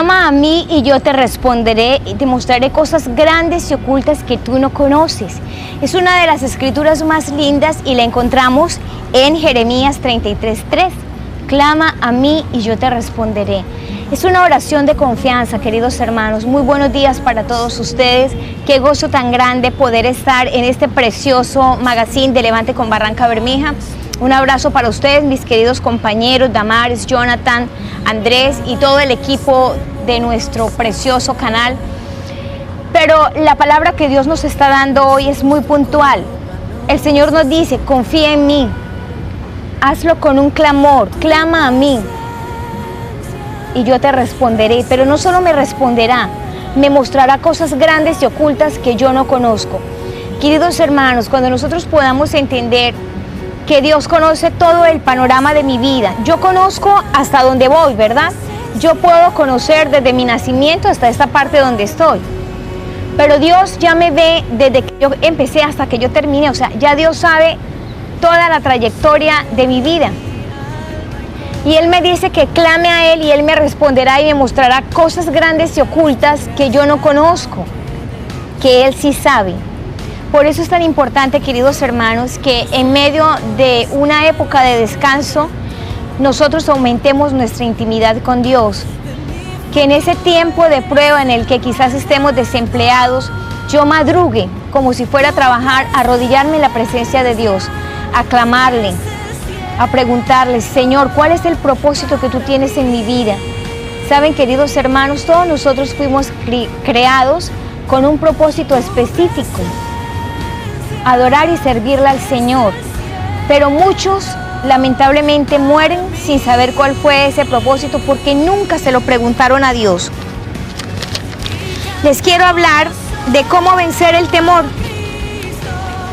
Clama a mí y yo te responderé y te mostraré cosas grandes y ocultas que tú no conoces. Es una de las escrituras más lindas y la encontramos en Jeremías 33:3. Clama a mí y yo te responderé. Es una oración de confianza, queridos hermanos. Muy buenos días para todos ustedes. Qué gozo tan grande poder estar en este precioso magazine de Levante con Barranca Bermeja. Un abrazo para ustedes, mis queridos compañeros, Damaris, Jonathan, Andrés y todo el equipo de nuestro precioso canal. Pero la palabra que Dios nos está dando hoy es muy puntual. El Señor nos dice, confía en mí, hazlo con un clamor, clama a mí y yo te responderé. Pero no solo me responderá, me mostrará cosas grandes y ocultas que yo no conozco. Queridos hermanos, cuando nosotros podamos entender que Dios conoce todo el panorama de mi vida. Yo conozco hasta dónde voy, ¿verdad? Yo puedo conocer desde mi nacimiento hasta esta parte donde estoy. Pero Dios ya me ve desde que yo empecé hasta que yo terminé. O sea, ya Dios sabe toda la trayectoria de mi vida. Y Él me dice que clame a Él y Él me responderá y me mostrará cosas grandes y ocultas que yo no conozco, que Él sí sabe. Por eso es tan importante, queridos hermanos, que en medio de una época de descanso, nosotros aumentemos nuestra intimidad con Dios. Que en ese tiempo de prueba en el que quizás estemos desempleados, yo madrugue como si fuera a trabajar, a arrodillarme en la presencia de Dios, a clamarle, a preguntarle, Señor, ¿cuál es el propósito que tú tienes en mi vida? Saben, queridos hermanos, todos nosotros fuimos creados con un propósito específico. Adorar y servirle al Señor, pero muchos lamentablemente mueren sin saber cuál fue ese propósito porque nunca se lo preguntaron a Dios. Les quiero hablar de cómo vencer el temor.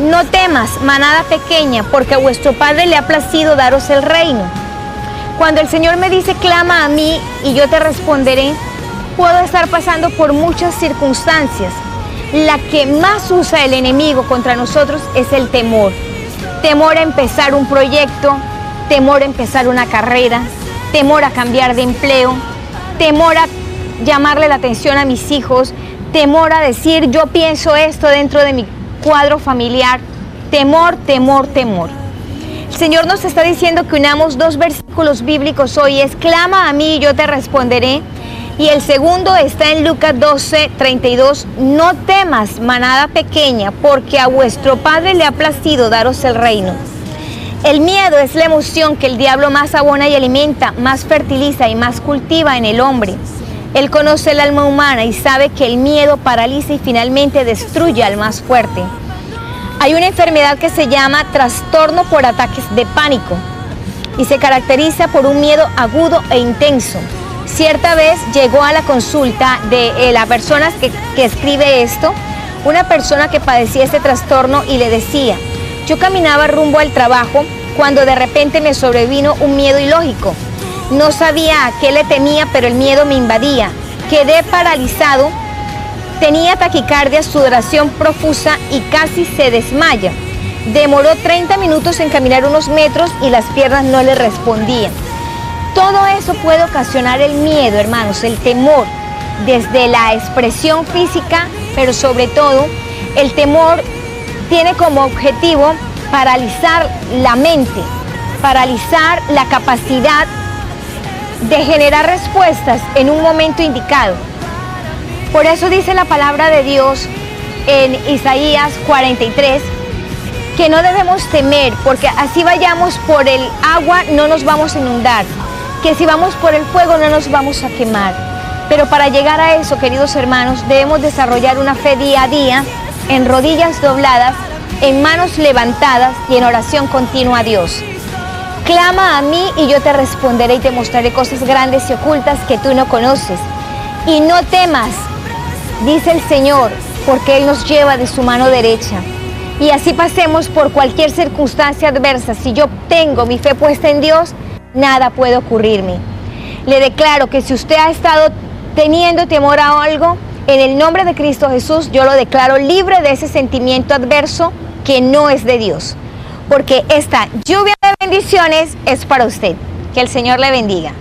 No temas, manada pequeña, porque a vuestro Padre le ha placido daros el reino. Cuando el Señor me dice clama a mí y yo te responderé, puedo estar pasando por muchas circunstancias. La que más usa el enemigo contra nosotros es el temor. Temor a empezar un proyecto, temor a empezar una carrera, temor a cambiar de empleo, temor a llamarle la atención a mis hijos, temor a decir yo pienso esto dentro de mi cuadro familiar. Temor, temor, temor. El Señor nos está diciendo que unamos dos versículos bíblicos hoy. Es clama a mí y yo te responderé. Y el segundo está en Lucas 12:32. No temas, manada pequeña, porque a vuestro Padre le ha placido daros el reino. El miedo es la emoción que el diablo más abona y alimenta, más fertiliza y más cultiva en el hombre. Él conoce el alma humana y sabe que el miedo paraliza y finalmente destruye al más fuerte. Hay una enfermedad que se llama trastorno por ataques de pánico y se caracteriza por un miedo agudo e intenso. Cierta vez llegó a la consulta de la persona que escribe esto, una persona que padecía este trastorno y le decía, yo caminaba rumbo al trabajo cuando de repente me sobrevino un miedo ilógico. No sabía a qué le temía, pero el miedo me invadía. Quedé paralizado, tenía taquicardia, sudoración profusa y casi se desmaya. Demoró 30 minutos en caminar unos metros y las piernas no le respondían. Todo eso puede ocasionar el miedo, hermanos, el temor, desde la expresión física, pero sobre todo el temor tiene como objetivo paralizar la mente, paralizar la capacidad de generar respuestas en un momento indicado. Por eso dice la palabra de Dios en Isaías 43, que no debemos temer, porque así vayamos por el agua no nos vamos a inundar, que si vamos por el fuego no nos vamos a quemar. Pero para llegar a eso, queridos hermanos, debemos desarrollar una fe día a día, en rodillas dobladas, en manos levantadas y en oración continua a Dios. Clama a mí y yo te responderé y te mostraré cosas grandes y ocultas que tú no conoces. Y no temas, dice el Señor, porque Él nos lleva de su mano derecha. Y así pasemos por cualquier circunstancia adversa. Si yo tengo mi fe puesta en Dios, nada puede ocurrirme. Le declaro que si usted ha estado teniendo temor a algo, en el nombre de Cristo Jesús, yo lo declaro libre de ese sentimiento adverso que no es de Dios. Porque esta lluvia de bendiciones es para usted. Que el Señor le bendiga.